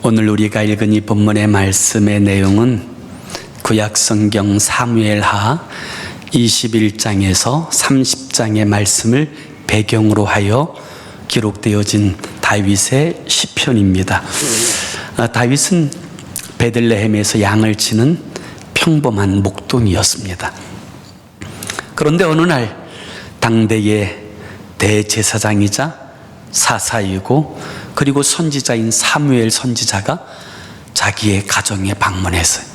오늘 우리가 읽은 이 본문의 말씀의 내용은 구약성경 사무엘하 21장에서 30장의 말씀을 배경으로 하여 기록되어진 다윗의 시편입니다. 다윗은 베들레헴에서 양을 치는 평범한 목동이었습니다. 그런데 어느 날 당대의 대제사장이자 사사이고 그리고 선지자인 사무엘 선지자가 자기의 가정에 방문했어요.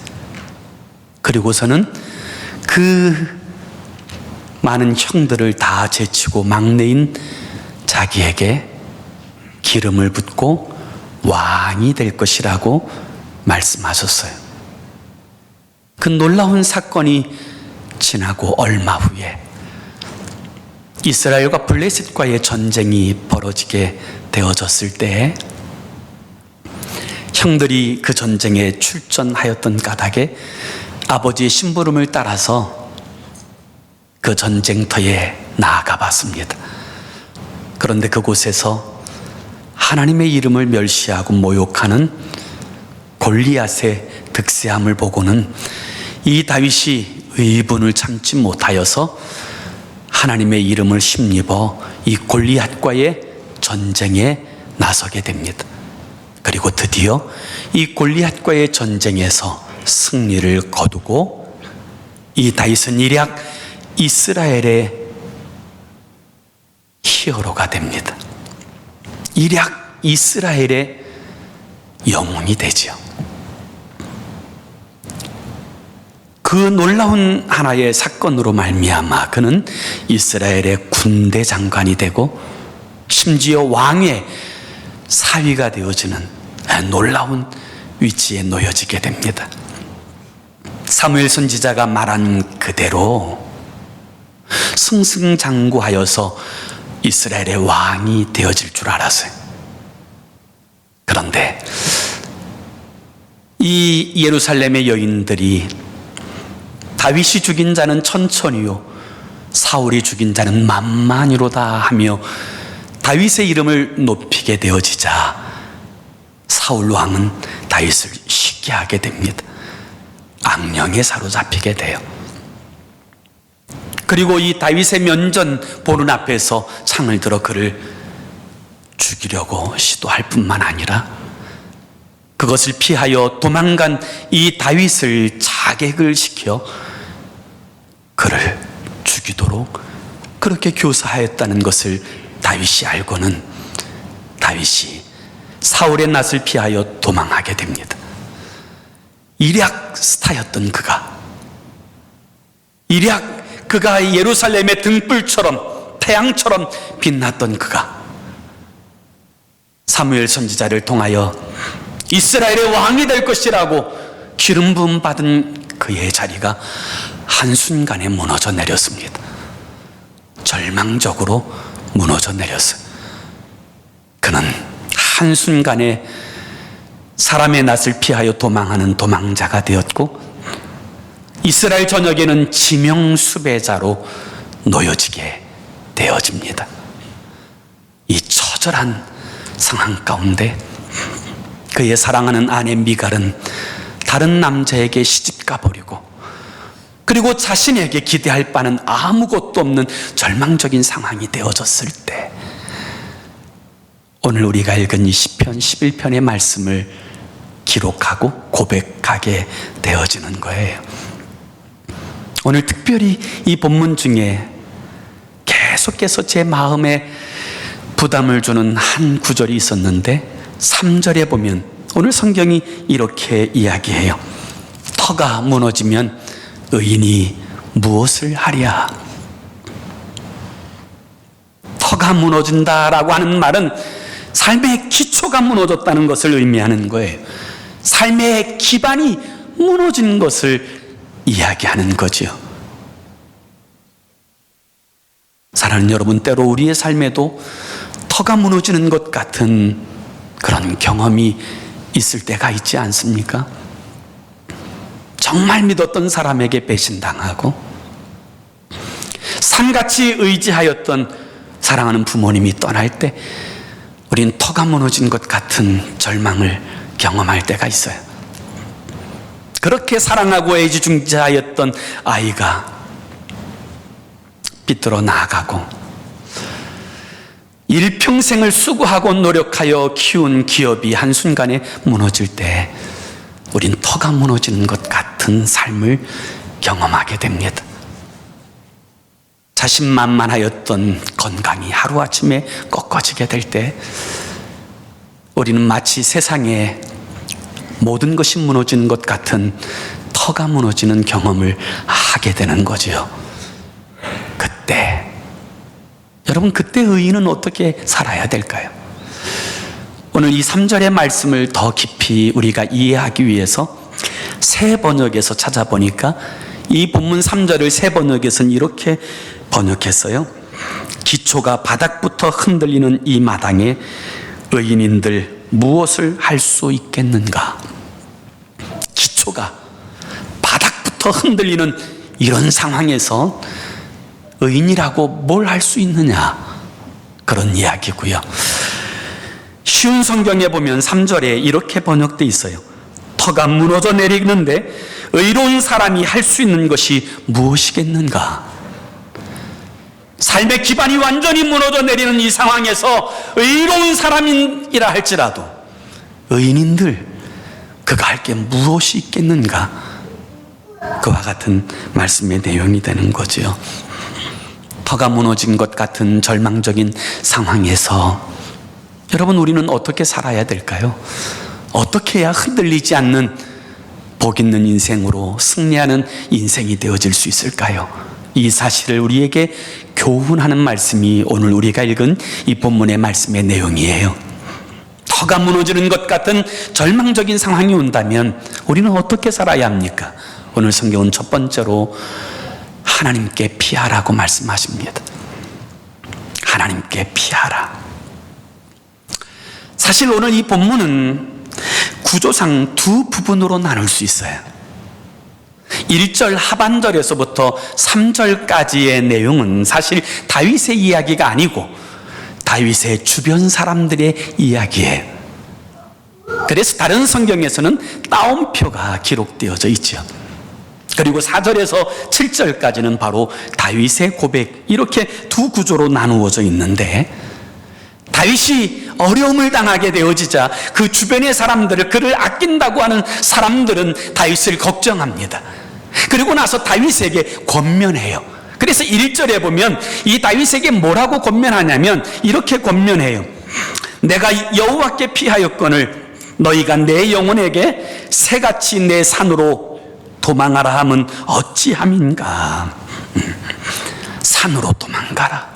그리고서는 그 많은 형들을 다 제치고 막내인 자기에게 기름을 붓고 왕이 될 것이라고 말씀하셨어요. 그 놀라운 사건이 지나고 얼마 후에 이스라엘과 블레셋과의 전쟁이 벌어지게 되어졌을 때에 형들이 그 전쟁에 출전하였던 까닭에 아버지의 심부름을 따라서 그 전쟁터에 나아가 봤습니다. 그런데 그곳에서 하나님의 이름을 멸시하고 모욕하는 골리앗의 득세함을 보고는 이 다윗이 의분을 참지 못하여서 하나님의 이름을 힘입어 이 골리앗과의 전쟁에 나서게 됩니다. 그리고 드디어 이 골리앗과의 전쟁에서 승리를 거두고 이 다윗은 일약 이스라엘의 히어로가 됩니다. 일약 이스라엘의 영웅이 되죠. 그 놀라운 하나의 사건으로 말미암아 그는 이스라엘의 군대 장관이 되고 심지어 왕의 사위가 되어지는 놀라운 위치에 놓여지게 됩니다. 사무엘 선지자가 말한 그대로 승승장구하여서 이스라엘의 왕이 되어질 줄 알았어요. 그런데 이 예루살렘의 여인들이 다윗이 죽인 자는 천천히요 사울이 죽인 자는 만만히로다 하며 다윗의 이름을 높이게 되어지자 사울 왕은 다윗을 쉽게 하게 됩니다. 악령에 사로잡히게 돼요. 그리고 이 다윗의 면전 보는 앞에서 창을 들어 그를 죽이려고 시도할 뿐만 아니라 그것을 피하여 도망간 이 다윗을 자객을 시켜 그를 죽이도록 그렇게 교사하였다는 것을 다윗이 알고는 다윗이 사울의 낯을 피하여 도망하게 됩니다. 일약 스타였던 그가 예루살렘의 등불처럼 태양처럼 빛났던 그가 사무엘 선지자를 통하여 이스라엘의 왕이 될 것이라고 기름 부음 받은 그의 자리가 한순간에 무너져 내렸습니다. 절망적으로 무너져 내렸어요. 그는 한순간에 사람의 낯을 피하여 도망하는 도망자가 되었고 이스라엘 전역에는 지명수배자로 놓여지게 되어집니다. 이 처절한 상황 가운데 그의 사랑하는 아내 미갈은 다른 남자에게 시집가 버리고 그리고 자신에게 기대할 바는 아무것도 없는 절망적인 상황이 되어졌을 때 오늘 우리가 읽은 이 시편 11편의 말씀을 기록하고 고백하게 되어지는 거예요. 오늘 특별히 이 본문 중에 계속해서 제 마음에 부담을 주는 한 구절이 있었는데 3절에 보면 오늘 성경이 이렇게 이야기해요. 터가 무너지면 의인이 무엇을 하랴. 터가 무너진다라고 하는 말은 삶의 기초가 무너졌다는 것을 의미하는 거예요. 삶의 기반이 무너진 것을 이야기하는 거죠. 사랑하는 여러분, 때로 우리의 삶에도 터가 무너지는 것 같은 그런 경험이 있을 때가 있지 않습니까? 정말 믿었던 사람에게 배신당하고 산같이 의지하였던 사랑하는 부모님이 떠날 때 우린 터가 무너진 것 같은 절망을 경험할 때가 있어요. 그렇게 사랑하고 애지중지하였던 아이가 삐뚤어 나아가고 일평생을 수고하고 노력하여 키운 기업이 한순간에 무너질 때 우린 터가 무너지는 것 같은 삶을 경험하게 됩니다. 자신만만하였던 건강이 하루아침에 꺾어지게 될 때 우리는 마치 세상에 모든 것이 무너지는 것 같은 터가 무너지는 경험을 하게 되는 거지요. 그때 여러분, 그때 의인은 어떻게 살아야 될까요? 오늘 이 3절의 말씀을 더 깊이 우리가 이해하기 위해서 새 번역에서 찾아보니까 이 본문 3절을 새 번역에서는 이렇게 번역했어요. 기초가 바닥부터 흔들리는 이 마당에 의인인들 무엇을 할 수 있겠는가? 기초가 바닥부터 흔들리는 이런 상황에서 의인이라고 뭘 할 수 있느냐? 그런 이야기고요. 쉬운 성경에 보면 3절에 이렇게 번역되어 있어요. 터가 무너져 내리는데 의로운 사람이 할 수 있는 것이 무엇이겠는가? 삶의 기반이 완전히 무너져 내리는 이 상황에서 의로운 사람이라 할지라도 의인인들 그가 할 게 무엇이 있겠는가? 그와 같은 말씀의 내용이 되는 거지요. 터가 무너진 것 같은 절망적인 상황에서 여러분, 우리는 어떻게 살아야 될까요? 어떻게 해야 흔들리지 않는 복 있는 인생으로 승리하는 인생이 되어질 수 있을까요? 이 사실을 우리에게 교훈하는 말씀이 오늘 우리가 읽은 이 본문의 말씀의 내용이에요. 터가 무너지는 것 같은 절망적인 상황이 온다면 우리는 어떻게 살아야 합니까? 오늘 성경은 첫 번째로 하나님께 피하라고 말씀하십니다. 하나님께 피하라. 사실 오늘 이 본문은 구조상 두 부분으로 나눌 수 있어요. 1절 하반절에서부터 3절까지의 내용은 사실 다윗의 이야기가 아니고 다윗의 주변 사람들의 이야기예요. 그래서 다른 성경에서는 따옴표가 기록되어져 있죠. 그리고 4절에서 7절까지는 바로 다윗의 고백, 이렇게 두 구조로 나누어져 있는데, 다윗이 어려움을 당하게 되어지자 그 주변의 사람들을, 그를 아낀다고 하는 사람들은 다윗을 걱정합니다. 그리고 나서 다윗에게 권면해요. 그래서 1절에 보면 이 다윗에게 뭐라고 권면하냐면 이렇게 권면해요. 내가 여호와께 피하였거늘 너희가 내 영혼에게 새같이 내 산으로 도망하라 함은 어찌함인가. 산으로 도망가라.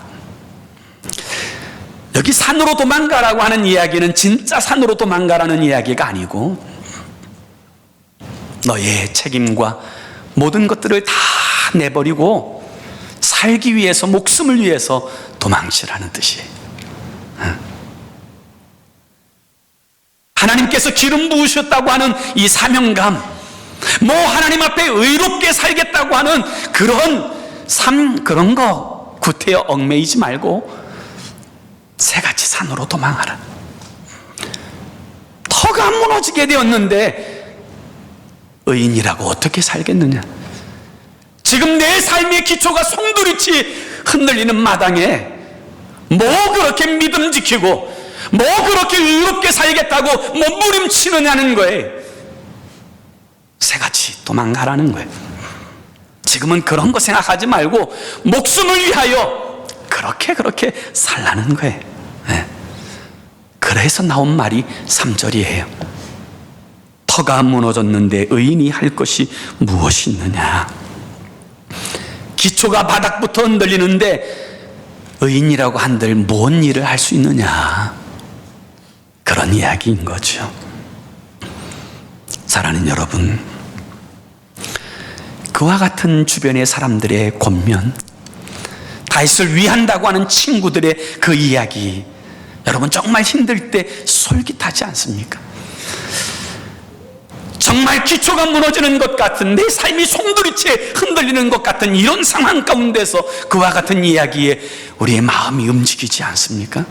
여기 산으로 도망가라고 하는 이야기는 진짜 산으로 도망가라는 이야기가 아니고 너의 책임과 모든 것들을 다 내버리고 살기 위해서, 목숨을 위해서 도망치라는 뜻이에요. 하나님께서 기름 부으셨다고 하는 이 사명감, 뭐 하나님 앞에 의롭게 살겠다고 하는 그런 삶, 그런 거 구태여 얽매이지 말고 새같이 산으로 도망하라. 터가 무너지게 되었는데 의인이라고 어떻게 살겠느냐? 지금 내 삶의 기초가 송두리치 흔들리는 마당에 뭐 그렇게 믿음 지키고 뭐 그렇게 의롭게 살겠다고 몸부림치느냐는 거예요. 새같이 도망가라는 거예요. 지금은 그런 거 생각하지 말고 목숨을 위하여 그렇게 살라는 거예요. 네. 그래서 나온 말이 3절이에요. 터가 무너졌는데 의인이 할 것이 무엇이 있느냐? 기초가 바닥부터 흔들리는데 의인이라고 한들 뭔 일을 할 수 있느냐? 그런 이야기인 거죠. 사랑하는 여러분, 그와 같은 주변의 사람들의 권면, 다윗을 위한다고 하는 친구들의 그 이야기, 여러분 정말 힘들 때 솔깃하지 않습니까? 정말 기초가 무너지는 것 같은, 내 삶이 송두리째 흔들리는 것 같은 이런 상황 가운데서 그와 같은 이야기에 우리의 마음이 움직이지 않습니까?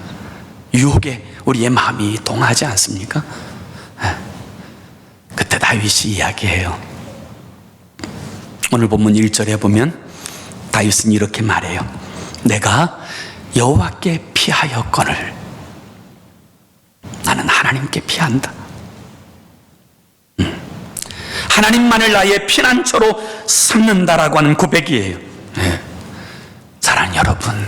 유혹에 우리의 마음이 동하지 않습니까? 다윗이 이야기해요. 오늘 본문 1절에 보면 다윗은 이렇게 말해요. 내가 여호와께 피하였거늘 나는 하나님께 피한다. 하나님만을 나의 피난처로 삼는다라고 하는 고백이에요. 네. 사랑하는 여러분,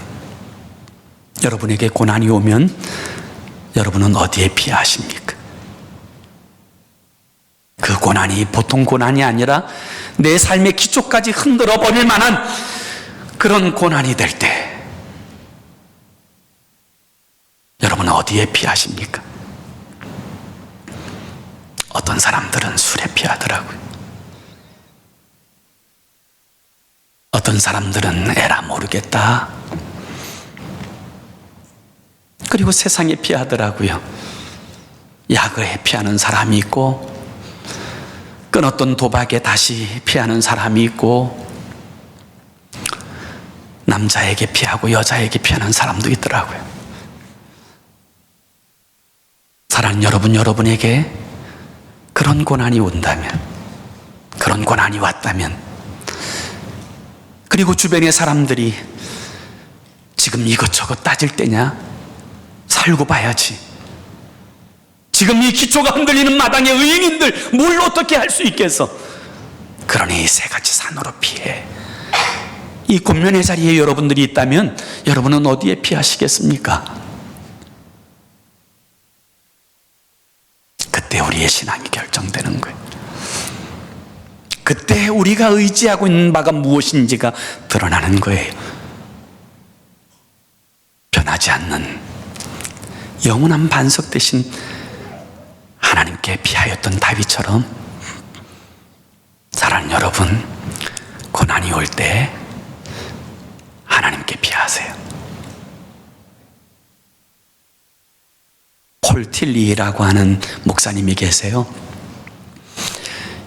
여러분에게 고난이 오면 여러분은 어디에 피하십니까? 그 고난이 보통 고난이 아니라 내 삶의 기초까지 흔들어 버릴 만한 그런 고난이 될 때 여러분은 어디에 피하십니까? 어떤 사람들은 술에 피하더라고요. 어떤 사람들은 에라 모르겠다. 그리고 세상에 피하더라고요. 야그에 피하는 사람이 있고, 끊었던 도박에 다시 피하는 사람이 있고, 남자에게 피하고 여자에게 피하는 사람도 있더라고요. 사랑하는 여러분, 여러분에게 그런 고난이 온다면, 그런 고난이 왔다면, 그리고 주변의 사람들이 지금 이것저것 따질 때냐? 살고 봐야지. 지금 이 기초가 흔들리는 마당에 의인인들 뭘 어떻게 할 수 있겠어? 그러니 세 가지 산으로 피해. 이 권면의 자리에 여러분들이 있다면 여러분은 어디에 피하시겠습니까? 그때 우리의 신앙이 결정되는 거예요. 그때 우리가 의지하고 있는 바가 무엇인지가 드러나는 거예요. 변하지 않는 영원한 반석 대신 하나님께 피하였던 다윗처럼, 사랑하는 여러분, 고난이 올 때 하나님께 피하세요. 폴 틸리라고 하는 목사님이 계세요.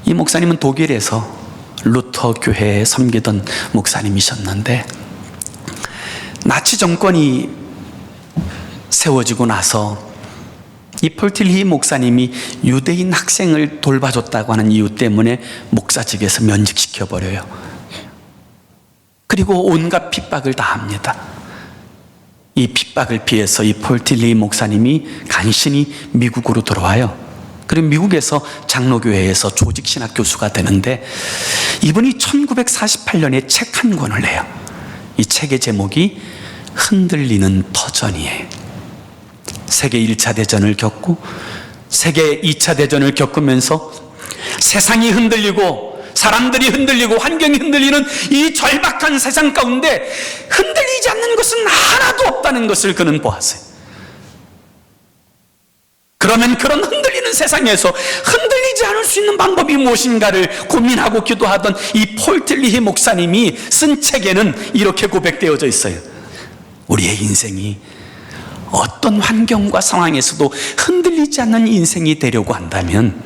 이 목사님은 독일에서 루터 교회에 섬기던 목사님이셨는데, 나치 정권이 세워지고 나서 이 폴 틸리 목사님이 유대인 학생을 돌봐줬다고 하는 이유 때문에 목사직에서 면직시켜버려요. 그리고 온갖 핍박을 다 합니다. 이 핍박을 피해서 이 폴 틸리 목사님이 간신히 미국으로 들어와요. 그리고 미국에서 장로교회에서 조직신학 교수가 되는데, 이분이 1948년에 책 한 권을 내요. 이 책의 제목이 흔들리는 터전이에요. 세계 1차 대전을 겪고 세계 2차 대전을 겪으면서 세상이 흔들리고 사람들이 흔들리고 환경이 흔들리는 이 절박한 세상 가운데 흔들리지 않는 것은 하나도 없다는 것을 그는 보았어요. 그러면 그런 흔들리는 세상에서 흔들리지 않을 수 있는 방법이 무엇인가를 고민하고 기도하던 이 폴 틸리 목사님이 쓴 책에는 이렇게 고백되어져 있어요. 우리의 인생이 어떤 환경과 상황에서도 흔들리지 않는 인생이 되려고 한다면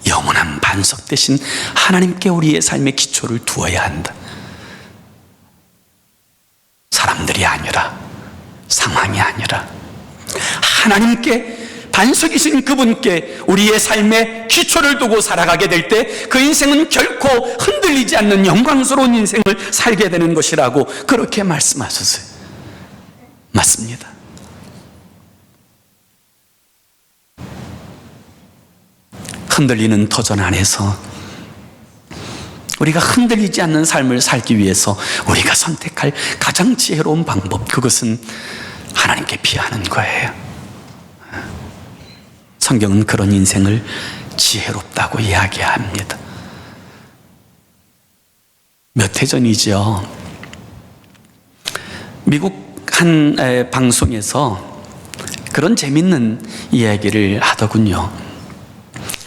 영원한 반석 대신 하나님께 우리의 삶의 기초를 두어야 한다. 사람들이 아니라, 상황이 아니라 하나님께, 반석이신 그분께 우리의 삶의 기초를 두고 살아가게 될 때 그 인생은 결코 흔들리지 않는 영광스러운 인생을 살게 되는 것이라고 그렇게 말씀하셨어요. 맞습니다. 흔들리는 터전 안에서 우리가 흔들리지 않는 삶을 살기 위해서 우리가 선택할 가장 지혜로운 방법, 그것은 하나님께 피하는 거예요. 성경은 그런 인생을 지혜롭다고 이야기합니다. 몇 해 전이죠. 미국 한 방송에서 그런 재밌는 이야기를 하더군요.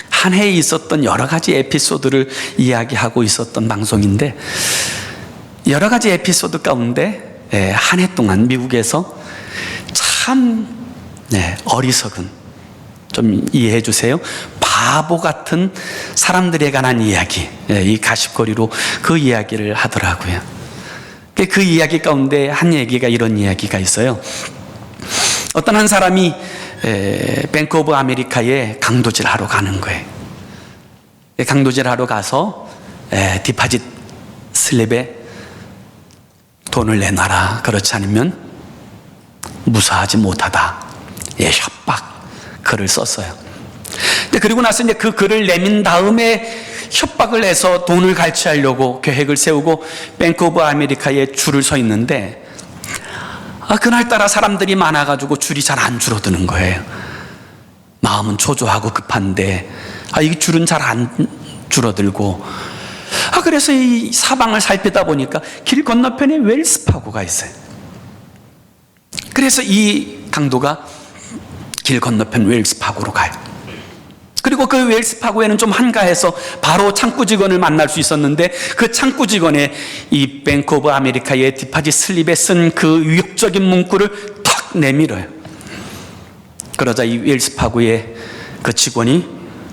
한 해에 있었던 여러 가지 에피소드를 이야기하고 있었던 방송인데, 여러 가지 에피소드 가운데 한 해 동안 미국에서 참 어리석은, 좀 이해해 주세요, 바보 같은 사람들에 관한 이야기, 이 가십거리로 그 이야기를 하더라고요. 그 이야기 가운데 한 얘기가 이런 이야기가 있어요. 어떤 한 사람이 뱅크 오브 아메리카에 강도질 하러 가는 거예요. 강도질하러 가서 디파짓 슬립에 돈을 내놔라, 그렇지 않으면 무사하지 못하다, 협박 글을 썼어요. 그리고 나서 이제 그 글을 내민 다음에 협박을 해서 돈을 갈취하려고 계획을 세우고 뱅크 오브 아메리카에 줄을 서 있는데, 그날따라 사람들이 많아가지고 줄이 잘 안 줄어드는 거예요. 마음은 초조하고 급한데 이 줄은 잘 안 줄어들고, 그래서 이 사방을 살피다 보니까 길 건너편에 웰스파고가 있어요. 그래서 이 강도가 길 건너편 웰스파고로 가요. 그리고 그 웰스파고에는 좀 한가해서 바로 창구 직원을 만날 수 있었는데, 그 창구 직원의 이 뱅크 오브 아메리카의 디파짓 슬립에 쓴 그 위협적인 문구를 탁 내밀어요. 그러자 이 웰스파고의 그 직원이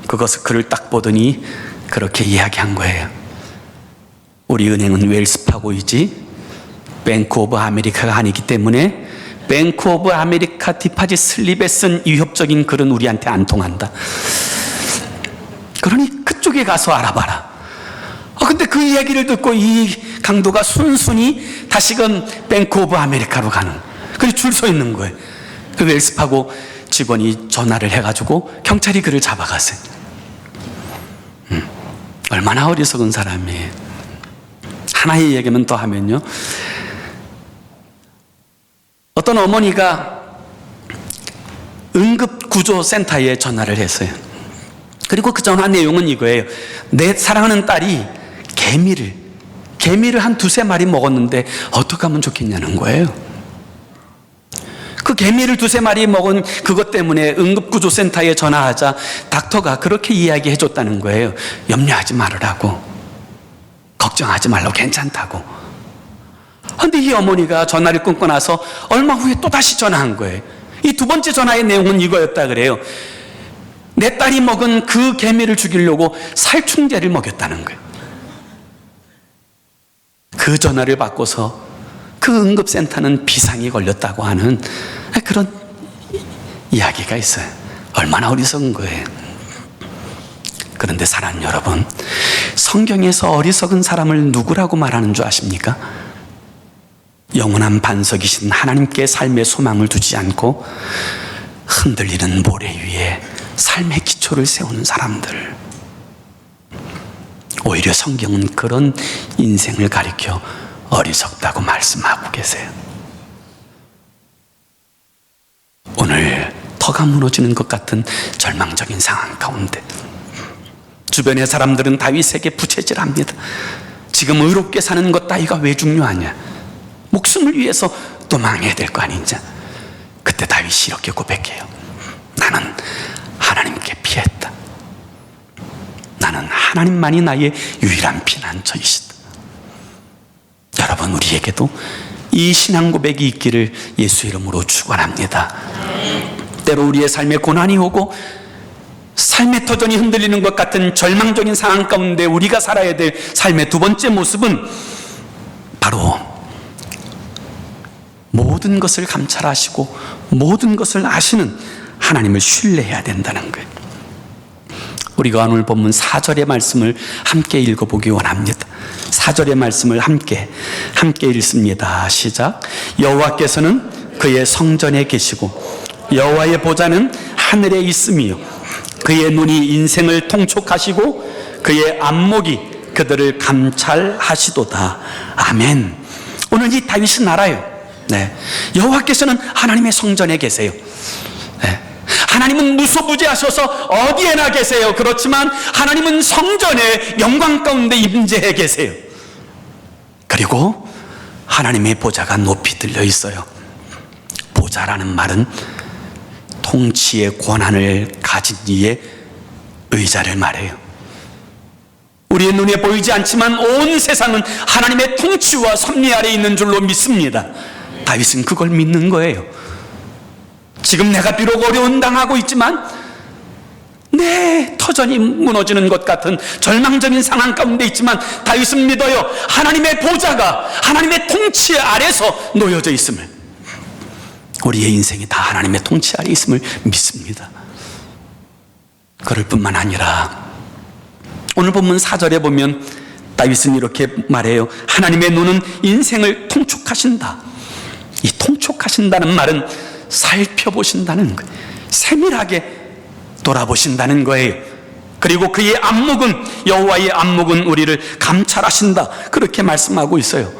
그것을 글을 딱 보더니 그렇게 이야기한 거예요. 우리 은행은 웰스파고이지 뱅크 오브 아메리카가 아니기 때문에 뱅크 오브 아메리카 디파짓 슬립에 쓴 위협적인 글은 우리한테 안 통한다. 그러니 그쪽에 가서 알아봐라. 근데 그 이야기를 듣고 이 강도가 순순히 다시금 뱅크 오브 아메리카로 가는, 그래서 줄 서 있는 거예요. 그 웰스파고 직원이 전화를 해가지고 경찰이 그를 잡아갔어요. 얼마나 어리석은 사람이에요. 하나의 얘기만 더 하면요, 어떤 어머니가 응급구조센터에 전화를 했어요. 그리고 그 전화 내용은 이거예요. 내 사랑하는 딸이 개미를 한 두세 마리 먹었는데 어떻게 하면 좋겠냐는 거예요. 그 개미를 두세 마리 먹은 그것 때문에 응급구조센터에 전화하자 닥터가 그렇게 이야기해 줬다는 거예요. 염려하지 말으라고, 걱정하지 말라고, 괜찮다고. 그런데 이 어머니가 전화를 끊고 나서 얼마 후에 또 다시 전화한 거예요. 이 두 번째 전화의 내용은 이거였다 그래요. 내 딸이 먹은 그 개미를 죽이려고 살충제를 먹였다는 거예요. 그 전화를 받고서 그 응급센터는 비상이 걸렸다고 하는 그런 이야기가 있어요. 얼마나 어리석은 거예요. 그런데 사랑하는 여러분, 성경에서 어리석은 사람을 누구라고 말하는 줄 아십니까? 영원한 반석이신 하나님께 삶의 소망을 두지 않고 흔들리는 모래 위에 삶의 기초를 세우는 사람들. 오히려 성경은 그런 인생을 가리켜 어리석다고 말씀하고 계세요. 오늘 터가 무너지는 것 같은 절망적인 상황 가운데 주변의 사람들은 다윗에게 부채질합니다. 지금 의롭게 사는 것 따위가 왜 중요하냐, 목숨을 위해서 도망해야 될 거 아니냐. 그때 다윗이 이렇게 고백해요. 나는 하나님께 피했다. 나는 하나님만이 나의 유일한 피난처이시다. 여러분, 우리에게도 이 신앙 고백이 있기를 예수 이름으로 축원합니다. 때로 우리의 삶에 고난이 오고 삶의 터전이 흔들리는 것 같은 절망적인 상황 가운데 우리가 살아야 될 삶의 두 번째 모습은 바로 모든 것을 감찰하시고 모든 것을 아시는 하나님을 신뢰해야 된다는 거예요. 우리가 오늘 본문 4절의 말씀을 함께 읽어보기 원합니다. 4절의 말씀을 함께 읽습니다. 시작. 여호와께서는 그의 성전에 계시고 여호와의 보좌는 하늘에 있으며 그의 눈이 인생을 통촉하시고 그의 안목이 그들을 감찰하시도다. 아멘. 오늘 이 다윗은 알아요. 여호와께서는 하나님의 성전에 계세요. 하나님은 무소부지하셔서 어디에나 계세요. 그렇지만 하나님은 성전의 영광 가운데 임재해 계세요. 그리고 하나님의 보좌가 높이 들려 있어요. 보좌라는 말은 통치의 권한을 가진 이의 의자를 말해요. 우리의 눈에 보이지 않지만 온 세상은 하나님의 통치와 섭리 아래 있는 줄로 믿습니다. 다윗은 그걸 믿는 거예요. 지금 내가 비록 어려운 당하고 있지만 내 터전이 무너지는 것 같은 절망적인 상황 가운데 있지만 다윗은 믿어요. 하나님의 보좌가 하나님의 통치 아래서 놓여져 있음을, 우리의 인생이 다 하나님의 통치 아래 있음을 믿습니다. 그럴 뿐만 아니라 오늘 본문 4절에 보면 다윗은 이렇게 말해요. 하나님의 눈은 인생을 통촉하신다. 이 통촉하신다는 말은 살펴보신다는 거예요. 세밀하게 돌아보신다는 거예요. 그리고 그의 안목은, 여호와의 안목은 우리를 감찰하신다. 그렇게 말씀하고 있어요.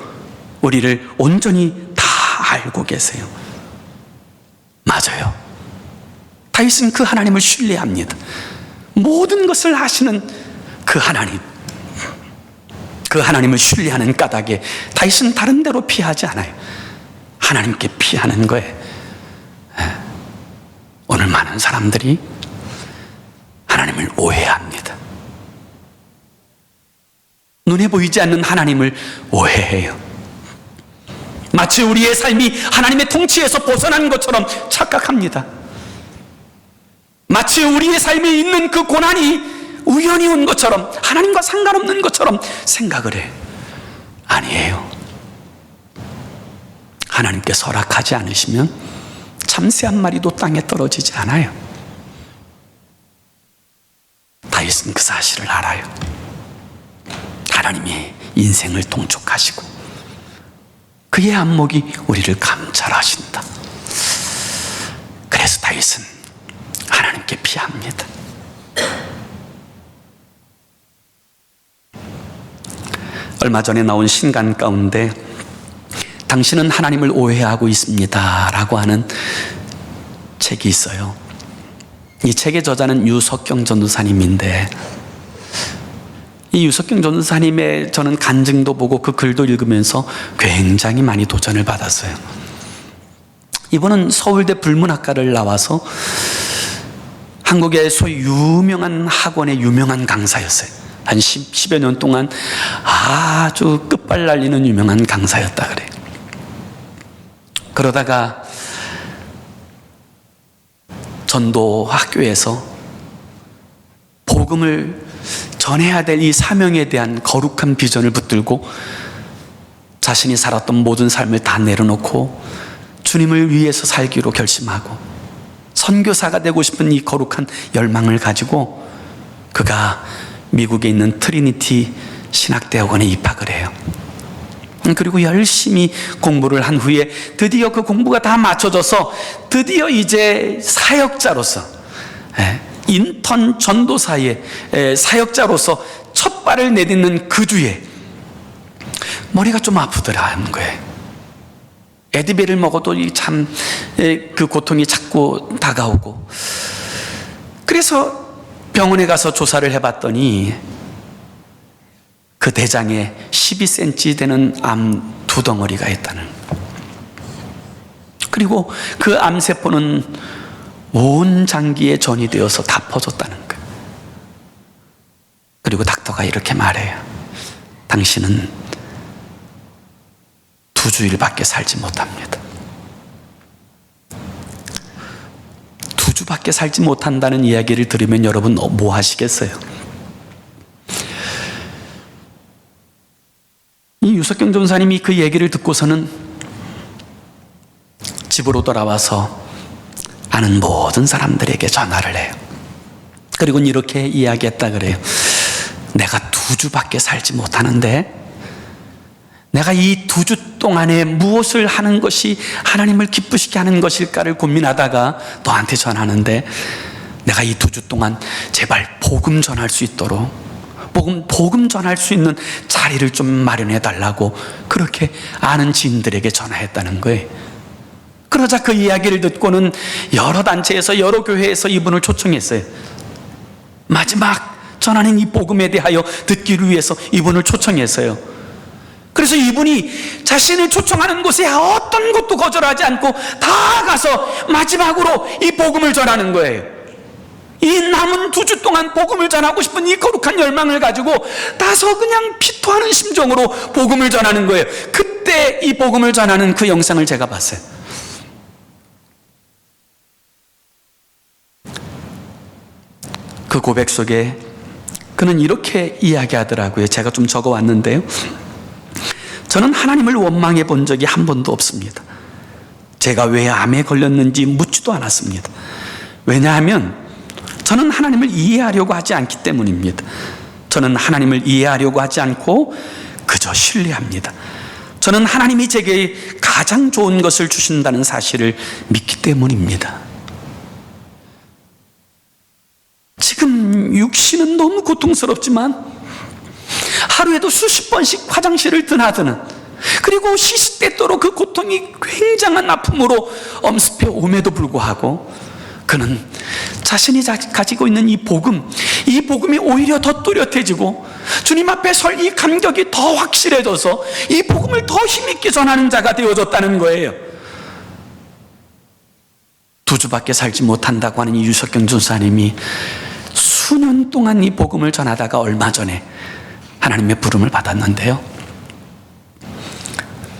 우리를 온전히 다 알고 계세요. 맞아요. 다윗은 그 하나님을 신뢰합니다. 모든 것을 아시는 그 하나님, 그 하나님을 신뢰하는 까닭에 다윗은 다른 데로 피하지 않아요. 하나님께 피하는 거예요. 오늘 많은 사람들이 하나님을 오해합니다. 눈에 보이지 않는 하나님을 오해해요. 마치 우리의 삶이 하나님의 통치에서 벗어난 것처럼 착각합니다. 마치 우리의 삶에 있는 그 고난이 우연히 온 것처럼, 하나님과 상관없는 것처럼 생각을 해요. 아니에요. 하나님께서 허락하지 않으시면 참새 한 마리도 땅에 떨어지지 않아요. 다윗은 그 사실을 알아요. 하나님이 인생을 통촉하시고 그의 안목이 우리를 감찰하신다. 그래서 다윗은 하나님께 피합니다. 얼마 전에 나온 신간 가운데 당신은 하나님을 오해하고 있습니다 라고 하는 책이 있어요. 이 책의 저자는 유석경 전도사님인데, 이 유석경 전도사님의 저는 간증도 보고 그 글도 읽으면서 굉장히 많이 도전을 받았어요. 이분은 서울대 불문학과를 나와서 한국의 소위 유명한 학원의 유명한 강사였어요. 한 10여 년 동안 아주 끝발 날리는 유명한 강사였다 그래요. 그러다가 전도 학교에서 복음을 전해야 될 이 사명에 대한 거룩한 비전을 붙들고 자신이 살았던 모든 삶을 다 내려놓고 주님을 위해서 살기로 결심하고 선교사가 되고 싶은 이 거룩한 열망을 가지고 그가 미국에 있는 트리니티 신학대학원에 입학을 해요. 그리고 열심히 공부를 한 후에 드디어 그 공부가 다 맞춰져서 드디어 이제 사역자로서, 인턴 전도사의 사역자로서 첫 발을 내딛는 그 주에 머리가 좀 아프더라 하는 거예요. 에드베를 먹어도 참 그 고통이 자꾸 다가오고, 그래서 병원에 가서 조사를 해봤더니 그 대장에 12cm 되는 암 두 덩어리가 있다는, 그리고 그 암세포는 온 장기에 전이되어서 다 퍼졌다는 거예요. 그리고 닥터가 이렇게 말해요. 당신은 2주일밖에 살지 못합니다. 2주밖에 살지 못한다는 이야기를 들으면 여러분 뭐 하시겠어요? 이 유석경 전사님이 그 얘기를 듣고서는 집으로 돌아와서 아는 모든 사람들에게 전화를 해요. 그리고 이렇게 이야기했다 그래요. 내가 2주밖에 살지 못하는데 내가 이 2주 동안에 무엇을 하는 것이 하나님을 기쁘시게 하는 것일까를 고민하다가 너한테 전하는데, 내가 이 2주 동안 제발 복음 전할 수 있도록 복음 전할 수 있는 자리를 좀 마련해 달라고 그렇게 아는 지인들에게 전화했다는 거예요. 그러자 그 이야기를 듣고는 여러 단체에서 여러 교회에서 이분을 초청했어요. 마지막 전하는 이 복음에 대하여 듣기를 위해서 이분을 초청했어요. 그래서 이분이 자신을 초청하는 곳에 어떤 것도 거절하지 않고 다 가서 마지막으로 이 복음을 전하는 거예요. 이 남은 2주 동안 복음을 전하고 싶은 이 거룩한 열망을 가지고 다소 그냥 피토하는 심정으로 복음을 전하는 거예요. 그때 이 복음을 전하는 그 영상을 제가 봤어요. 그 고백 속에 그는 이렇게 이야기하더라고요. 제가 좀 적어왔는데요. 저는 하나님을 원망해 본 적이 한 번도 없습니다. 제가 왜 암에 걸렸는지 묻지도 않았습니다. 왜냐하면 저는 하나님을 이해하려고 하지 않기 때문입니다. 저는 하나님을 이해하려고 하지 않고 그저 신뢰합니다. 저는 하나님이 제게 가장 좋은 것을 주신다는 사실을 믿기 때문입니다. 지금 육신은 너무 고통스럽지만 하루에도 수십 번씩 화장실을 드나드는, 그리고 시시때때로 그 고통이 굉장한 아픔으로 엄습해 옴에도 불구하고 그는 자신이 가지고 있는 이 복음이 오히려 더 뚜렷해지고 주님 앞에 설 이 감격이 더 확실해져서 이 복음을 더 힘있게 전하는 자가 되어졌다는 거예요. 2주밖에 살지 못한다고 하는 이 유석경 전사님이 수년 동안 이 복음을 전하다가 얼마 전에 하나님의 부름을 받았는데요,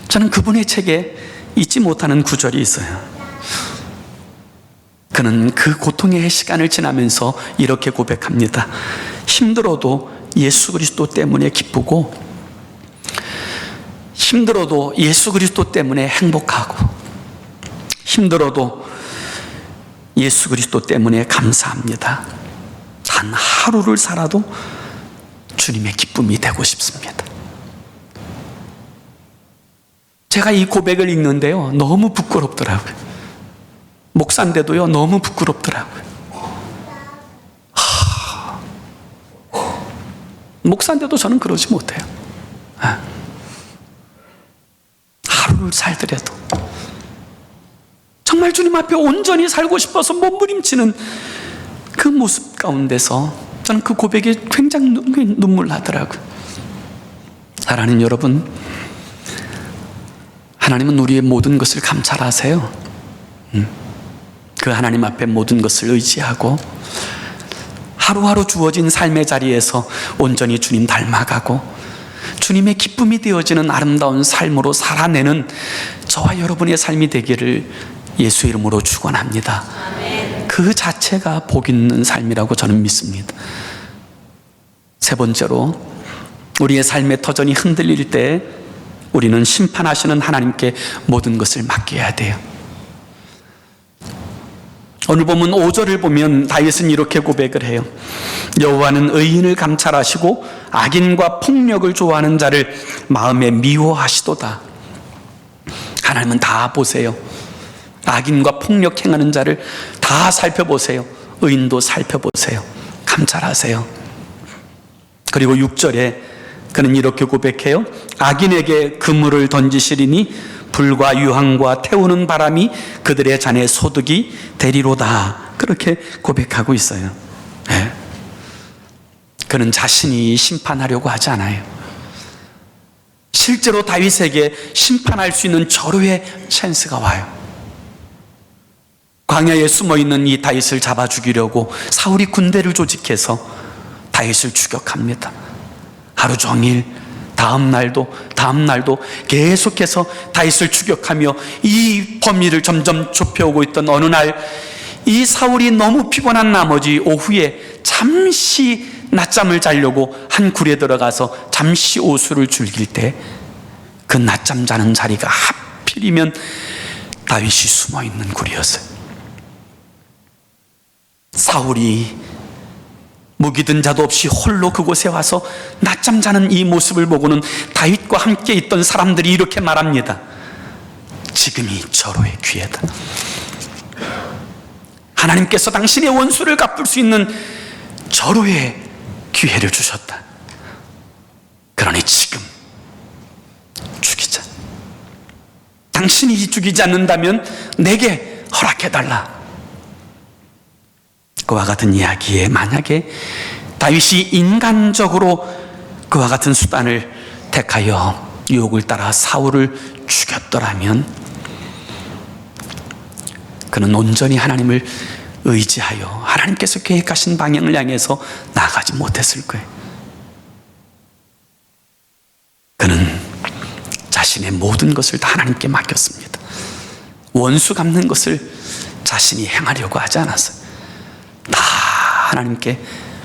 저는 그분의 책에 잊지 못하는 구절이 있어요. 그는 그 고통의 시간을 지나면서 이렇게 고백합니다. 힘들어도 예수 그리스도 때문에 기쁘고, 힘들어도 예수 그리스도 때문에 행복하고, 힘들어도 예수 그리스도 때문에 감사합니다. 단 하루를 살아도 주님의 기쁨이 되고 싶습니다. 제가 이 고백을 읽는데요, 너무 부끄럽더라고요. 목사인데도요, 너무 부끄럽더라고요. 목사인데도 저는 그러지 못해요. 하루를 살더라도 정말 주님 앞에 온전히 살고 싶어서 몸부림치는 그 모습 가운데서 저는 그 고백이 굉장히 눈물 나더라고요. 사랑하는 여러분, 하나님은 우리의 모든 것을 감찰하세요. 그 하나님 앞에 모든 것을 의지하고 하루하루 주어진 삶의 자리에서 온전히 주님 닮아가고 주님의 기쁨이 되어지는 아름다운 삶으로 살아내는 저와 여러분의 삶이 되기를 예수의 이름으로 축원합니다. 그 자체가 복 있는 삶이라고 저는 믿습니다. 세 번째로, 우리의 삶의 터전이 흔들릴 때 우리는 심판하시는 하나님께 모든 것을 맡겨야 돼요. 오늘 본문 5절을 보면 다윗은 이렇게 고백을 해요. 여호와는 의인을 감찰하시고 악인과 폭력을 좋아하는 자를 마음에 미워하시도다. 하나님은 다 보세요. 악인과 폭력 행하는 자를 다 살펴보세요. 의인도 살펴보세요. 감찰하세요. 그리고 6절에 그는 이렇게 고백해요. 악인에게 그물을 던지시리니 불과 유황과 태우는 바람이 그들의 잔에 소득이 되리로다. 그렇게 고백하고 있어요. 네. 그는 자신이 심판하려고 하지 않아요. 실제로 다윗에게 심판할 수 있는 절호의 찬스가 와요. 광야에 숨어있는 이 다윗을 잡아 죽이려고 사울이 군대를 조직해서 다윗을 추격합니다. 하루 종일 다음 날도 계속해서 다윗을 추격하며 이 범위를 점점 좁혀오고 있던 어느 날, 이 사울이 너무 피곤한 나머지 오후에 잠시 낮잠을 자려고 한 굴에 들어가서 잠시 오수를 즐길 때 그 낮잠 자는 자리가 하필이면 다윗이 숨어있는 굴이었어요. 사울이 무기든 자도 없이 홀로 그곳에 와서 낮잠 자는 이 모습을 보고는 다윗과 함께 있던 사람들이 이렇게 말합니다. 지금이 절호의 기회다. 하나님께서 당신의 원수를 갚을 수 있는 절호의 기회를 주셨다. 그러니 지금 죽이자. 당신이 죽이지 않는다면 내게 허락해달라. 그와 같은 이야기에 만약에 다윗이 인간적으로 그와 같은 수단을 택하여 유혹을 따라 사울을 죽였더라면 그는 온전히 하나님을 의지하여 하나님께서 계획하신 방향을 향해서 나아가지 못했을 거예요. 그는 자신의 모든 것을 다 하나님께 맡겼습니다. 원수 갚는 것을 자신이 행하려고 하지 않았어요. 다 하나님께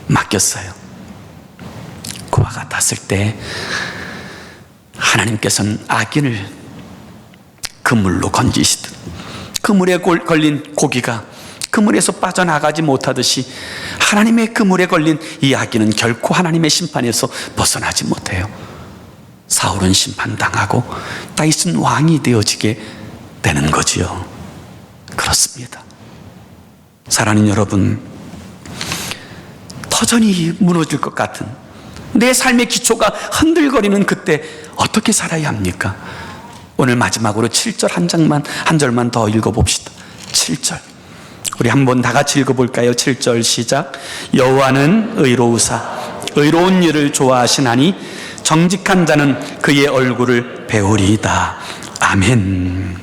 맡겼어요. 그와 같았을 때 하나님께서는 악인을 그물로 건지시듯 그물에 걸린 고기가 그물에서 빠져나가지 못하듯이 하나님의 그물에 걸린 이 아기는 결코 하나님의 심판에서 벗어나지 못해요. 사울은 심판당하고 다윗은 왕이 되어지게 되는 거지요. 그렇습니다. 사랑하는 여러분, 터전이 무너질 것 같은 내 삶의 기초가 흔들거리는 그때 어떻게 살아야 합니까? 오늘 마지막으로 7절 한 절만 더 읽어봅시다. 7절 우리 한번 다 같이 읽어볼까요? 7절 시작. 여호와는 의로우사 의로운 일을 좋아하시나니 정직한 자는 그의 얼굴을 배우리이다. 아멘.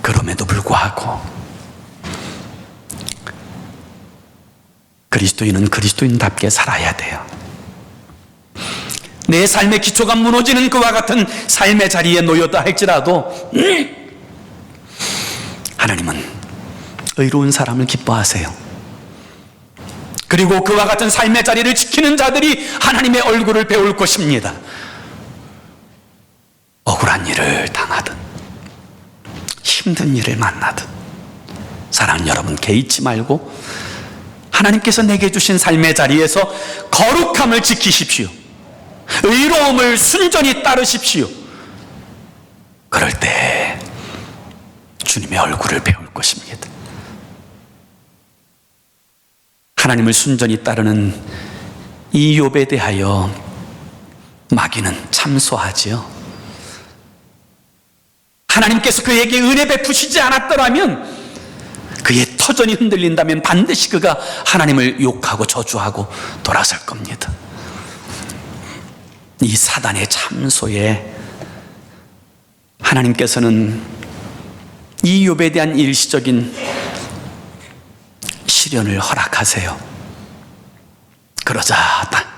그럼에도 불구하고 그리스도인은 그리스도인답게 살아야 돼요. 내 삶의 기초가 무너지는 그와 같은 삶의 자리에 놓였다 할지라도 하나님은 의로운 사람을 기뻐하세요. 그리고 그와 같은 삶의 자리를 지키는 자들이 하나님의 얼굴을 배울 것입니다. 억울한 일을 당하든 힘든 일을 만나든 사랑하는 여러분, 개의치 말고 하나님께서 내게 주신 삶의 자리에서 거룩함을 지키십시오. 의로움을 순전히 따르십시오. 그럴 때 주님의 얼굴을 배울 것입니다. 하나님을 순전히 따르는 이 욥에 대하여 마귀는 참소하지요. 하나님께서 그에게 은혜 베푸시지 않았더라면, 그의 터전이 흔들린다면 반드시 그가 하나님을 욕하고 저주하고 돌아설 겁니다. 이 사단의 참소에 하나님께서는 이 욥에 대한 일시적인 시련을 허락하세요. 그러자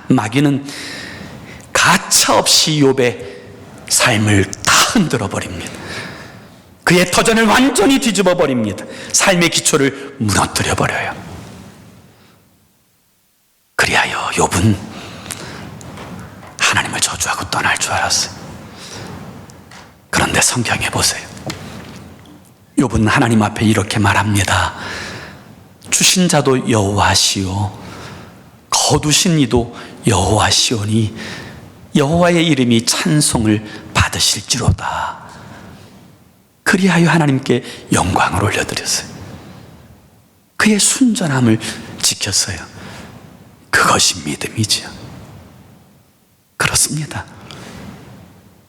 마귀는 가차없이 욥의 삶을 다 흔들어 버립니다. 그의 터전을 완전히 뒤집어 버립니다. 삶의 기초를 무너뜨려 버려요. 그리하여 욥은 하나님을 저주하고 떠날 줄 알았어요. 그런데 성경에 보세요. 욥은 하나님 앞에 이렇게 말합니다. 주신 자도 여호와시오 거두신 이도 여호와시오니 여호와의 이름이 찬송을 받으실지로다. 그리하여 하나님께 영광을 올려드렸어요. 그의 순전함을 지켰어요. 그것이 믿음이지요. 그렇습니다.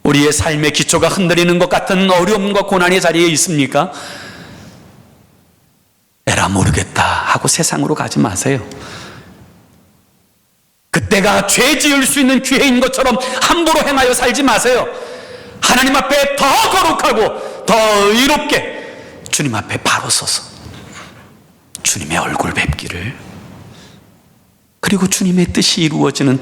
우리의 삶의 기초가 흔들리는 것 같은 어려움과 고난의 자리에 있습니까? 에라 모르겠다 하고 세상으로 가지 마세요. 그때가 죄 지을 수 있는 기회인 것처럼 함부로 행하여 살지 마세요. 하나님 앞에 더 거룩하고 더 의롭게 주님 앞에 바로 서서 주님의 얼굴 뵙기를, 그리고 주님의 뜻이 이루어지는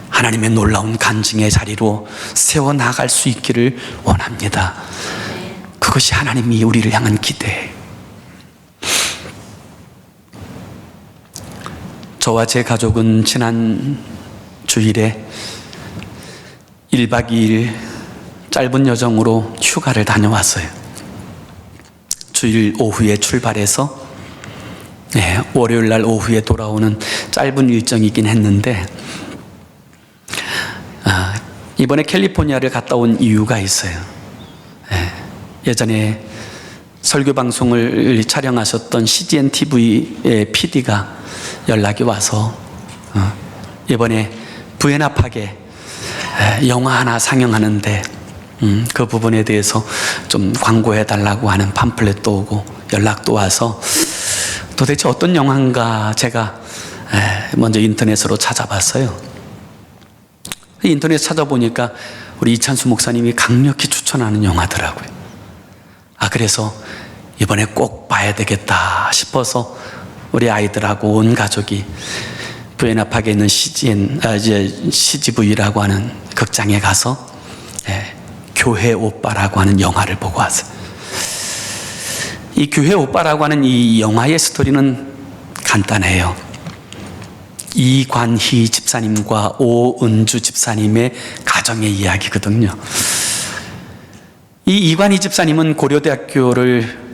하나님의 놀라운 간증의 자리로 세워나갈 수 있기를 원합니다. 그것이 하나님이 우리를 향한 기대예요. 저와 제 가족은 지난 주일에 1박 2일 짧은 여정으로 휴가를 다녀왔어요. 주일 오후에 출발해서 월요일 날 오후에 돌아오는 짧은 일정이긴 했는데, 이번에 캘리포니아를 갔다 온 이유가 있어요. 예전에 설교방송을 촬영하셨던 CGN TV의 PD가 연락이 와서 이번에 부에나파게 영화 하나 상영하는데 그 부분에 대해서 좀 광고해 달라고 하는 팜플렛도 오고 연락도 와서 도대체 어떤 영화인가 제가 먼저 인터넷으로 찾아봤어요. 인터넷 찾아보니까 우리 이찬수 목사님이 강력히 추천하는 영화더라고요. 그래서 이번에 꼭 봐야 되겠다 싶어서 우리 아이들하고 온 가족이 부에나파게 있는 CGV라고 하는 극장에 가서 교회 오빠라고 하는 영화를 보고 왔어요. 이 교회 오빠라고 하는 이 영화의 스토리는 간단해요. 이관희 집사님과 오은주 집사님의 가정의 이야기거든요. 이 이관희 집사님은 고려대학교를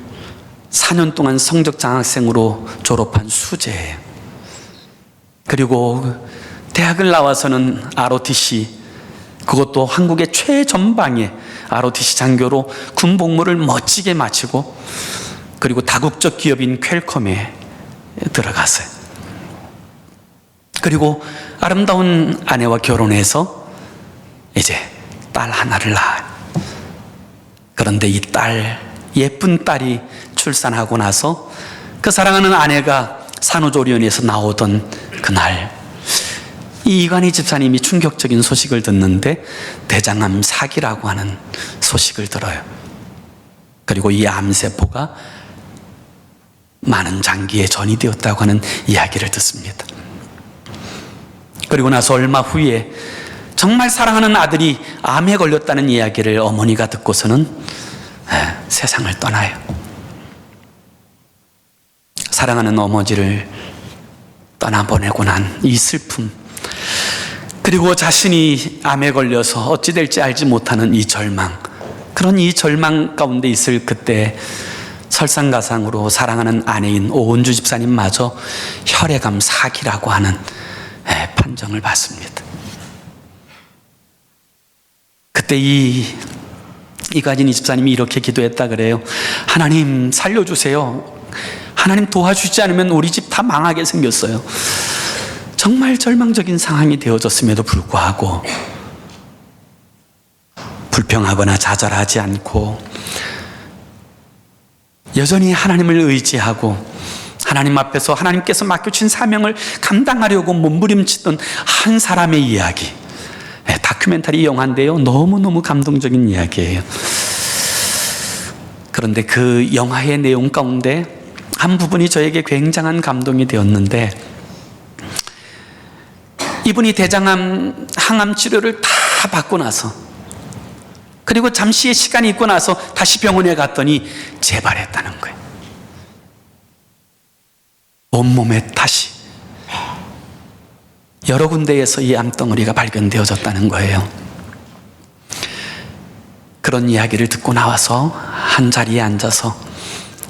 4년 동안 성적 장학생으로 졸업한 수재예요. 그리고 대학을 나와서는 ROTC, 그것도 한국의 최전방의 ROTC 장교로 군복무를 멋지게 마치고, 그리고 다국적 기업인 퀄컴에 들어갔어요. 그리고 아름다운 아내와 결혼해서 이제 딸 하나를 낳아요. 그런데 이 예쁜 딸이 출산하고 나서 그 사랑하는 아내가 산후조리원에서 나오던 그날, 이 이관희 집사님이 충격적인 소식을 듣는데 대장암 사기라고 하는 소식을 들어요. 그리고 이 암세포가 많은 장기에 전이 되었다고 하는 이야기를 듣습니다. 그리고 나서 얼마 후에 정말 사랑하는 아들이 암에 걸렸다는 이야기를 어머니가 듣고서는 세상을 떠나요. 사랑하는 어머니를 떠나보내고 난 이 슬픔, 그리고 자신이 암에 걸려서 어찌 될지 알지 못하는 이 절망, 그런 이 절망 가운데 있을 그때 설상가상으로 사랑하는 아내인 오은주 집사님마저 혈액암 사기라고 하는 판정을 받습니다. 그때 이가진이 집사님이 이렇게 기도했다 그래요. 하나님 살려주세요. 하나님 도와주지 않으면 우리 집 다 망하게 생겼어요. 정말 절망적인 상황이 되어졌음에도 불구하고 불평하거나 좌절하지 않고 여전히 하나님을 의지하고 하나님 앞에서 하나님께서 맡겨주신 사명을 감당하려고 몸부림치던 한 사람의 이야기, 다큐멘터리 영화인데요, 너무너무 감동적인 이야기예요. 그런데 그 영화의 내용 가운데 한 부분이 저에게 굉장한 감동이 되었는데, 이분이 대장암 항암 치료를 다 받고 나서, 그리고 잠시의 시간이 있고 나서 다시 병원에 갔더니 재발했다는 거예요. 온몸에 다시 여러 군데에서 이 암덩어리가 발견되어졌다는 거예요. 그런 이야기를 듣고 나와서 한 자리에 앉아서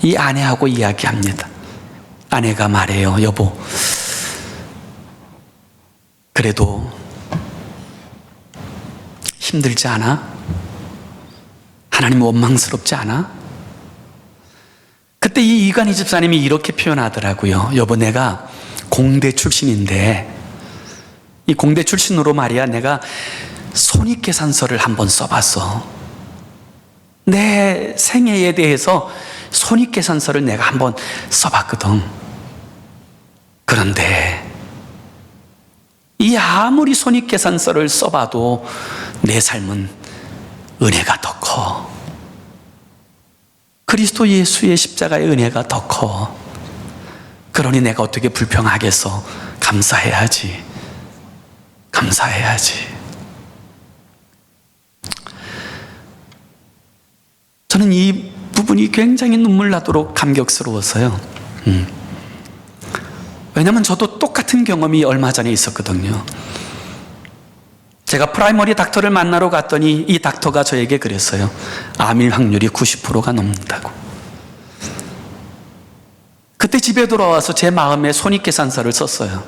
이 아내하고 이야기합니다. 아내가 말해요. 여보, 그래도 힘들지 않아? 하나님 원망스럽지 않아? 그때 이 이관희 집사님이 이렇게 표현하더라고요. 여보, 내가 공대 출신인데 이 공대 출신으로 말이야, 내가 손익계산서를 한번 써봤어. 내 생애에 대해서 손익계산서를 내가 한번 써봤거든. 그런데 이 아무리 손익계산서를 써봐도 내 삶은 은혜가 더 커. 그리스도 예수의 십자가의 은혜가 더 커. 그러니 내가 어떻게 불평하겠어? 감사해야지. 감사해야지. 저는 이 부분이 굉장히 눈물 나도록 감격스러워서요. 왜냐하면 저도 똑같은 경험이 얼마 전에 있었거든요. 제가 프라이머리 닥터를 만나러 갔더니 이 닥터가 저에게 그랬어요. 암일 확률이 90%가 넘는다고. 그때 집에 돌아와서 제 마음에 손익계산서를 썼어요.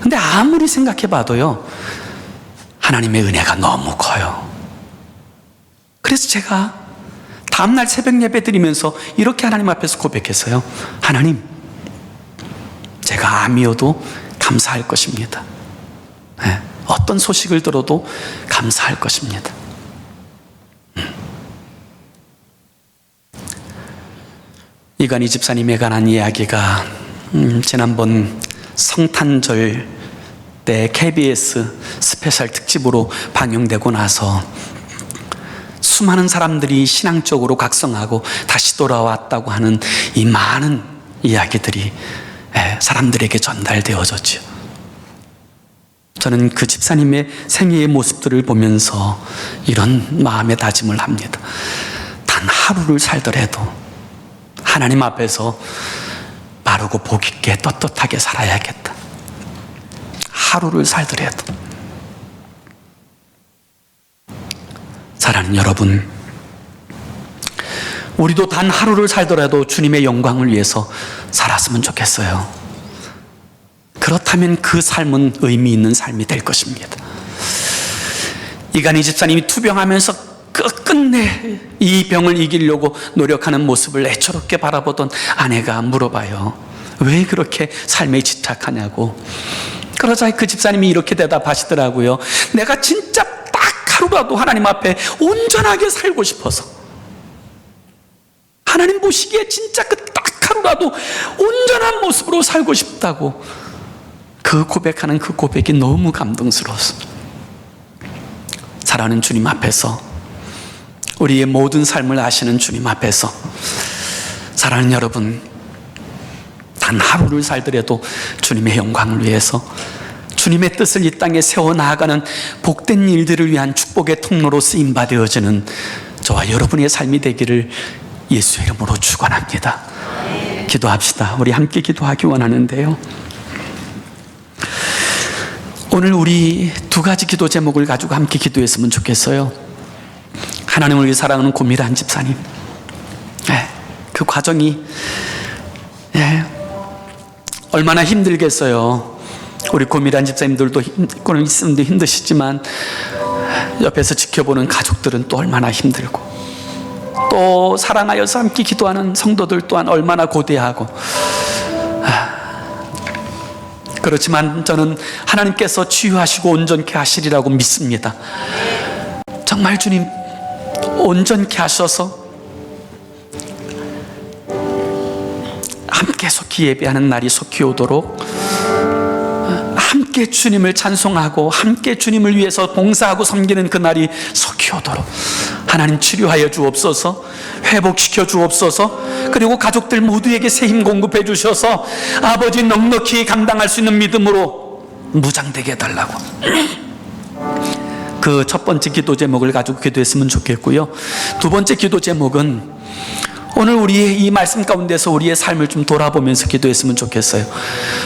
근데 아무리 생각해봐도요, 하나님의 은혜가 너무 커요. 그래서 제가 다음날 새벽 예배 드리면서 이렇게 하나님 앞에서 고백했어요. 하나님, 제가 암이어도 감사할 것입니다. 네, 어떤 소식을 들어도 감사할 것입니다. 이관희 집사님에 관한 이야기가 지난번 성탄절 때 KBS 스페셜 특집으로 방영되고 나서 수많은 사람들이 신앙적으로 각성하고 다시 돌아왔다고 하는 이 많은 이야기들이 사람들에게 전달되어졌죠. 저는 그 집사님의 생애의 모습들을 보면서 이런 마음의 다짐을 합니다. 단 하루를 살더라도 하나님 앞에서 바르고 복 있게 떳떳하게 살아야겠다. 하루를 살더라도. 사랑하는 여러분, 우리도 단 하루를 살더라도 주님의 영광을 위해서 살았으면 좋겠어요. 그렇다면 그 삶은 의미 있는 삶이 될 것입니다. 이간희 집사님이 투병하면서 끝끝내 이 병을 이기려고 노력하는 모습을 애처롭게 바라보던 아내가 물어봐요. 왜 그렇게 삶에 집착하냐고. 그러자 그 집사님이 이렇게 대답하시더라고요. 내가 진짜 딱 하루라도 하나님 앞에 온전하게 살고 싶어서, 하나님 보시기에 진짜 그 딱 하루라도 온전한 모습으로 살고 싶다고 그 고백하는 그 고백이 너무 감동스러웠어. 사랑하는 주님 앞에서, 우리의 모든 삶을 아시는 주님 앞에서, 사랑하는 여러분, 단 하루를 살더라도 주님의 영광을 위해서, 주님의 뜻을 이 땅에 세워나가는 복된 일들을 위한 축복의 통로로 쓰임받아지는 저와 여러분의 삶이 되기를 예수의 이름으로 축원합니다. 기도합시다. 우리 함께 기도하기 원하는데요, 오늘 우리 두 가지 기도 제목을 가지고 함께 기도했으면 좋겠어요. 하나님을 위해 사랑하는 고미란 집사님, 그 과정이 얼마나 힘들겠어요. 우리 고미란 집사님들도 힘드시지만 옆에서 지켜보는 가족들은 또 얼마나 힘들고, 또 사랑하여서 함께 기도하는 성도들 또한 얼마나 고대하고. 그렇지만 저는 하나님께서 치유하시고 온전케 하시리라고 믿습니다. 정말 주님 온전케 하셔서 함께 속히 예배하는 날이 속히 오도록, 함께 주님을 찬송하고 함께 주님을 위해서 봉사하고 섬기는 그 날이 속히 오도록 하나님 치료하여 주옵소서, 회복시켜 주옵소서. 그리고 가족들 모두에게 새 힘 공급해 주셔서 아버지 넉넉히 감당할 수 있는 믿음으로 무장되게 해달라고. 그 첫 번째 기도 제목을 가지고 기도했으면 좋겠고요. 두 번째 기도 제목은 오늘 우리의 이 말씀 가운데서 우리의 삶을 좀 돌아보면서 기도했으면 좋겠어요.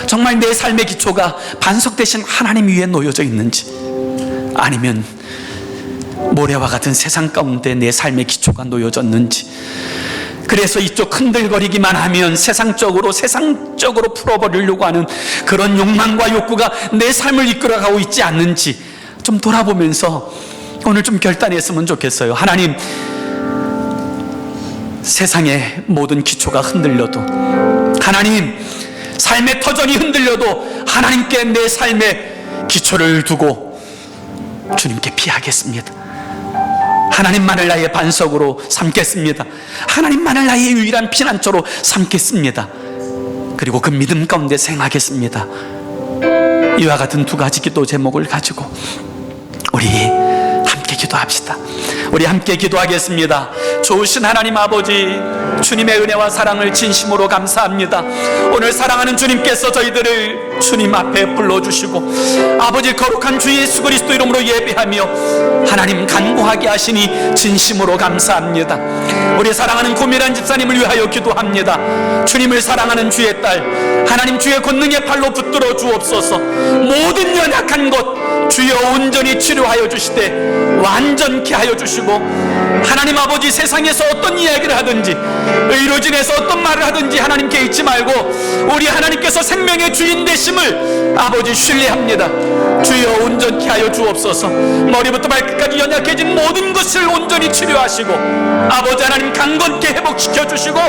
정말 내 삶의 기초가 반석 대신 하나님 위에 놓여져 있는지, 아니면 모래와 같은 세상 가운데 내 삶의 기초가 놓여졌는지, 그래서 이쪽 흔들거리기만 하면 세상적으로 풀어버리려고 하는 그런 욕망과 욕구가 내 삶을 이끌어가고 있지 않는지 좀 돌아보면서 오늘 좀 결단했으면 좋겠어요. 하나님, 세상의 모든 기초가 흔들려도, 하나님 삶의 터전이 흔들려도 하나님께 내 삶의 기초를 두고 주님께 피하겠습니다. 하나님만을 나의 반석으로 삼겠습니다. 하나님만을 나의 유일한 피난처로 삼겠습니다. 그리고 그 믿음 가운데 생하겠습니다. 이와 같은 두 가지 기도 제목을 가지고 우리 함께 기도합시다. 우리 함께 기도하겠습니다. 좋으신 하나님 아버지, 주님의 은혜와 사랑을 진심으로 감사합니다. 오늘 사랑하는 주님께서 저희들을 주님 앞에 불러주시고 아버지 거룩한 주 예수 그리스도 이름으로 예배하며 하나님 간구하게 하시니 진심으로 감사합니다. 우리 사랑하는 고미란 집사님을 위하여 기도합니다. 주님을 사랑하는 주의 딸, 하나님 주의 권능의 팔로 붙들어 주옵소서. 모든 연약한 것 주여 온전히 치료하여 주시되 완전케 하여 주시고, 하나님 아버지 세상에서 어떤 이야기를 하든지 의료진에서 어떤 말을 하든지 하나님께 잊지 말고 우리 하나님께서 생명의 주인 되심을 아버지 신뢰합니다. 주여 온전케 하여 주옵소서. 머리부터 발끝까지 연약해진 모든 것을 온전히 치료하시고 아버지 하나님 강건케 회복시켜 주시고,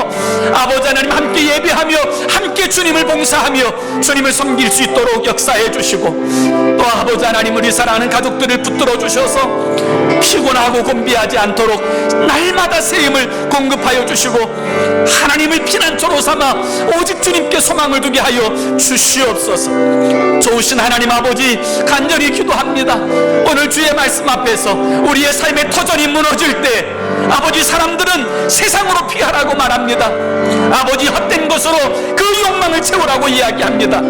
아버지 하나님 함께 예배하며 함께 주님을 봉사하며 주님을 섬길 수 있도록 역사해 주시고, 또 아버지 하나님 우리 사랑하는 가족들을 붙들어 주셔서 피곤하고 곤비하지 않도록 날마다 새 힘을 공급하여 주시고 하나님을 피난처로 삼아 오직 주님께 소망을 두게 하여 주시옵소서. 좋으신 하나님 아버지, 간절히 기도합니다. 오늘 주의 말씀 앞에서 우리의 삶의 터전이 무너질 때 아버지 사람들은 세상으로 피하라고 말합니다. 아버지 헛된 것으로 그 욕망을 채우라고 이야기합니다.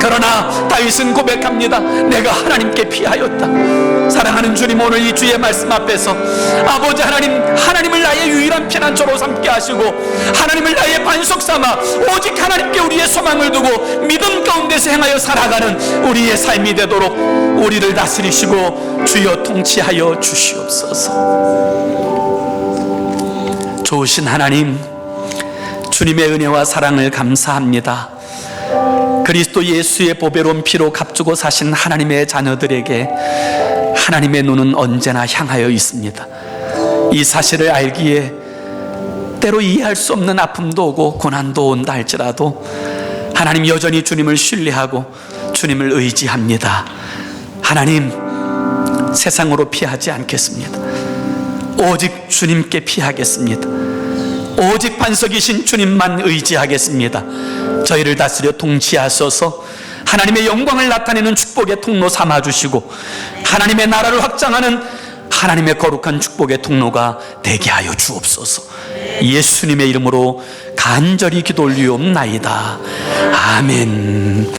그러나 다윗은 고백합니다. 내가 하나님께 피하였다. 사랑하는 주님, 오늘 이 주의 말씀 앞에서 아버지 하나님을 나의 유일한 피난처로 삼게 하시고 하나님을 나의 반석 삼아 오직 하나님께 우리의 소망을 두고 믿음 가운데서 행하여 살아가는 우리의 삶이 되도록 우리를 다스리시고 주여 통치하여 주시옵소서. 좋으신 하나님, 주님의 은혜와 사랑을 감사합니다. 그리스도 예수의 보배로운 피로 값주고 사신 하나님의 자녀들에게 하나님의 눈은 언제나 향하여 있습니다. 이 사실을 알기에 때로 이해할 수 없는 아픔도 오고 고난도 온다 할지라도 하나님 여전히 주님을 신뢰하고 주님을 의지합니다. 하나님, 세상으로 피하지 않겠습니다. 오직 주님께 피하겠습니다. 오직 반석이신 주님만 의지하겠습니다. 저희를 다스려 통치하소서. 하나님의 영광을 나타내는 축복의 통로 삼아주시고 하나님의 나라를 확장하는 하나님의 거룩한 축복의 통로가 되게 하여 주옵소서. 예수님의 이름으로 간절히 기도 올리옵나이다. 아멘.